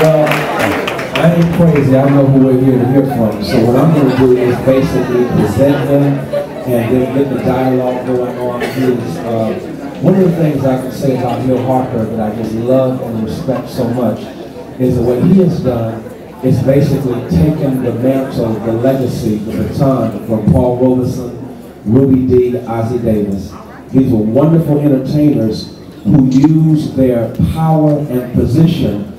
Well, I ain't crazy. I know who we're here to hear from. So what I'm going to do is basically present them and then get the dialogue going on. One of the things I can say about Bill Harper that I just love and respect so much is that what he has done is basically taken the mantle, the legacy, the baton from Paul Robeson, Ruby Dee, Ozzie Davis. These were wonderful entertainers who used their power and position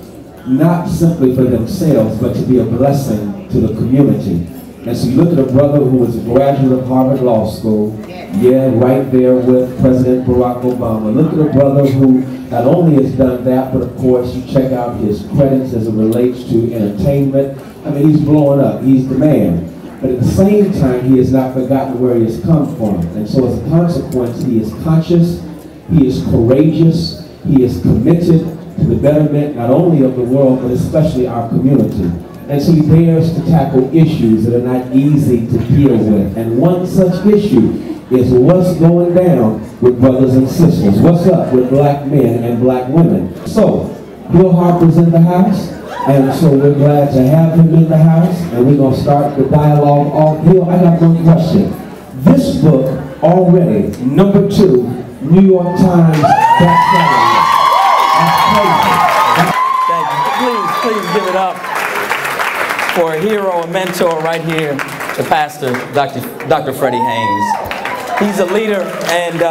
not simply for themselves, but to be a blessing to the community. And so you look at a brother who was a graduate of Harvard Law School, yeah, right there with President Barack Obama. Look at a brother who not only has done that, but of course you check out his credits as it relates to entertainment. I mean, he's blowing up, he's the man. But at the same time, he has not forgotten where he has come from. And so as a consequence, he is conscious, he is courageous, he is committed to the betterment not only of the world, but especially our community. And so he dares to tackle issues that are not easy to deal with. And one such issue is what's going down with brothers and sisters. What's up with black men and black women? So, Bill Harper's in the house, and so we're glad to have him in the house, and we're going to start the dialogue off. Bill, I got one question. This book already, #2, New York Times bestseller. Thank you. Please give it up for a hero, a mentor right here, the pastor, Dr. Freddie Haynes. He's a leader, and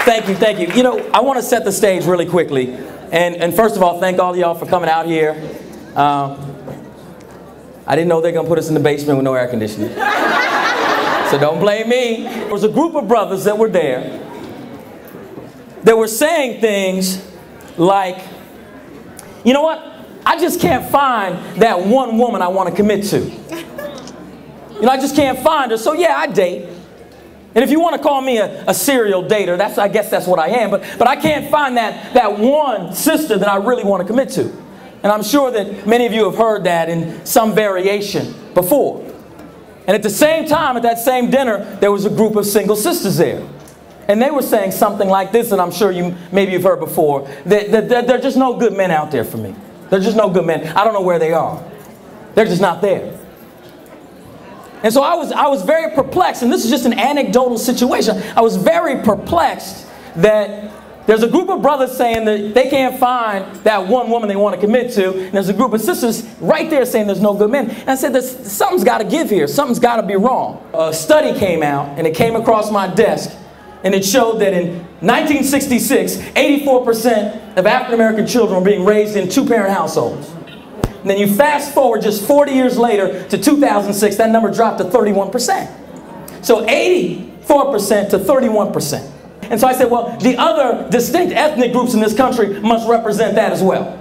thank you. You know, I want to set the stage really quickly. And first of all, thank all of y'all for coming out here. I didn't know they're going to put us in the basement with no air conditioning. So don't blame me. There was a group of brothers that were there that were saying things like, you know what? I just can't find that one woman I want to commit to. You know, I just can't find her. So yeah, I date. And if you want to call me a serial dater, I guess that's what I am. But I can't find that one sister that I really want to commit to. And I'm sure that many of you have heard that in some variation before. And at the same time, at that same dinner, there was a group of single sisters there. And they were saying something like this, and I'm sure maybe you've heard before, that there are just no good men out there for me. There's just no good men. I don't know where they are. They're just not there. And so I was very perplexed, and this is just an anecdotal situation. I was very perplexed that there's a group of brothers saying that they can't find that one woman they want to commit to, and there's a group of sisters right there saying there's no good men. And I said, something's got to give here. Something's got to be wrong. A study came out, and it came across my desk, and it showed that in 1966, 84% of African-American children were being raised in two-parent households. And then you fast forward just 40 years later to 2006, that number dropped to 31%. So 84% to 31%. And so I said, well, the other distinct ethnic groups in this country must represent that as well.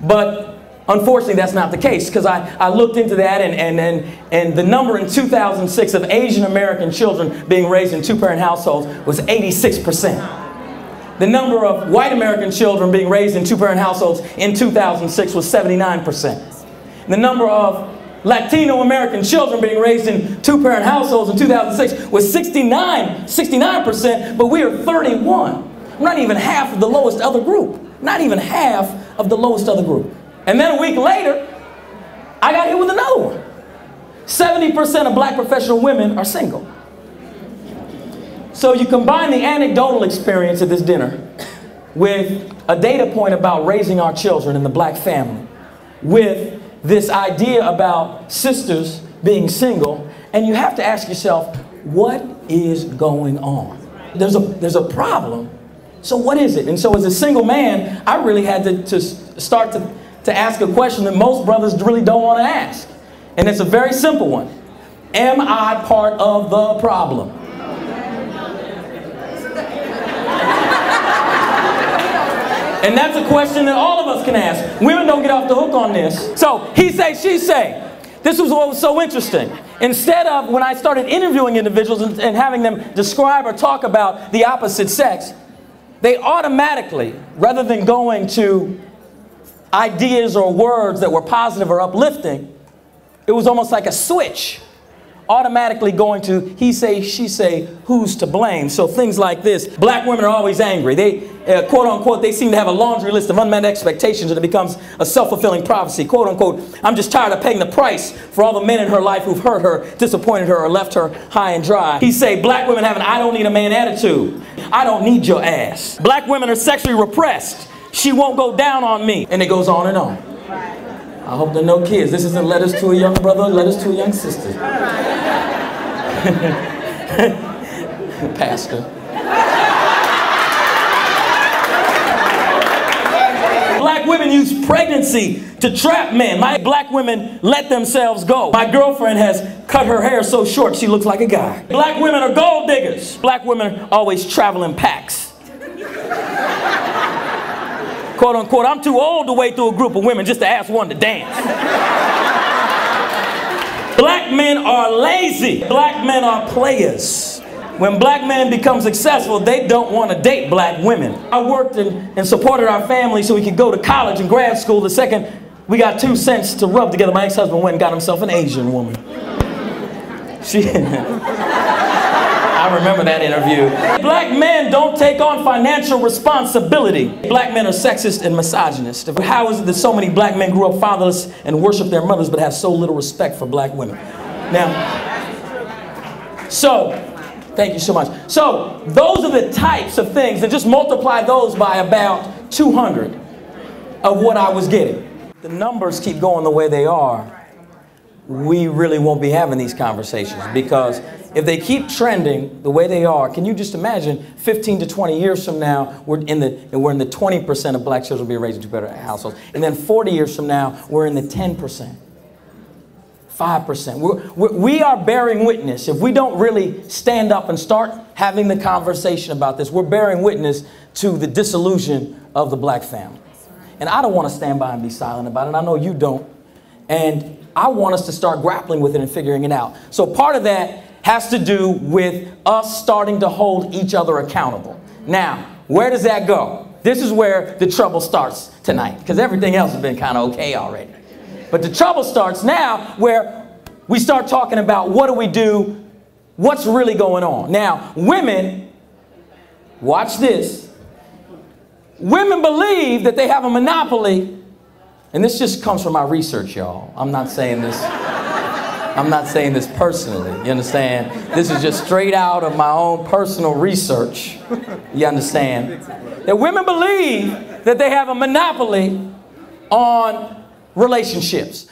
But unfortunately, that's not the case, because I looked into that, and the number in 2006 of Asian American children being raised in two-parent households was 86%. The number of white American children being raised in two-parent households in 2006 was 79%. The number of Latino American children being raised in two-parent households in 2006 was 69%, but we are 31. Not even half of the lowest other group. Not even half of the lowest other group. And then a week later, I got hit with another one. 70% of black professional women are single. So you combine the anecdotal experience at this dinner with a data point about raising our children in the black family, with this idea about sisters being single, and you have to ask yourself, what is going on? There's a problem. So what is it? And so as a single man, I really had to start to ask a question that most brothers really don't want to ask. And it's a very simple one. Am I part of the problem? And that's a question that all of us can ask. Women don't get off the hook on this. So, he say, she say. This was what was so interesting. Instead of, when I started interviewing individuals and having them describe or talk about the opposite sex, they automatically, rather than going to ideas or words that were positive or uplifting, it was almost like a switch. automatically going to he say, she say, who's to blame. So things like this, black women are always angry. They, quote unquote, they seem to have a laundry list of unmet expectations, and it becomes a self-fulfilling prophecy. Quote unquote, I'm just tired of paying the price for all the men in her life who've hurt her, disappointed her, or left her high and dry. He say, black women have an I don't need a man attitude. I don't need your ass. Black women are sexually repressed. She won't go down on me. And it goes on and on. I hope there are no kids. This isn't letters to a young brother, letters to a young sister. Pastor. Black women use pregnancy to trap men. My black women let themselves go. My girlfriend has cut her hair so short she looks like a guy. Black women are gold diggers. Black women always travel in packs. Quote unquote, I'm too old to wade through a group of women just to ask one to dance. Black men are lazy. Black men are players. When black men become successful, they don't want to date black women. I worked and supported our family so we could go to college and grad school. The second we got 2 cents to rub together, my ex-husband went and got himself an Asian woman. I remember that interview. Black men don't take on financial responsibility. Black men are sexist and misogynist. How is it that so many black men grew up fatherless and worship their mothers but have so little respect for black women? Now, so, thank you so much. So, those are the types of things, and just multiply those by about 200 of what I was getting. The numbers keep going the way they are, we really won't be having these conversations, because if they keep trending the way they are, can you just imagine 15 to 20 years from now, we're in the 20% of black children will be raised into better households. And then 40 years from now, we're in the 10%, 5%. We are bearing witness. If we don't really stand up and start having the conversation about this, we're bearing witness to the disillusion of the black family. And I don't want to stand by and be silent about it. I know you don't. And I want us to start grappling with it and figuring it out. So part of that has to do with us starting to hold each other accountable. Now, where does that go? This is where the trouble starts tonight, because everything else has been kind of okay already. But the trouble starts now, where we start talking about what do we do, what's really going on. Now, women, watch this. Women believe that they have a monopoly. And this just comes from my research, y'all. I'm not saying this personally, you understand? This is just straight out of my own personal research, you understand? That women believe that they have a monopoly on relationships.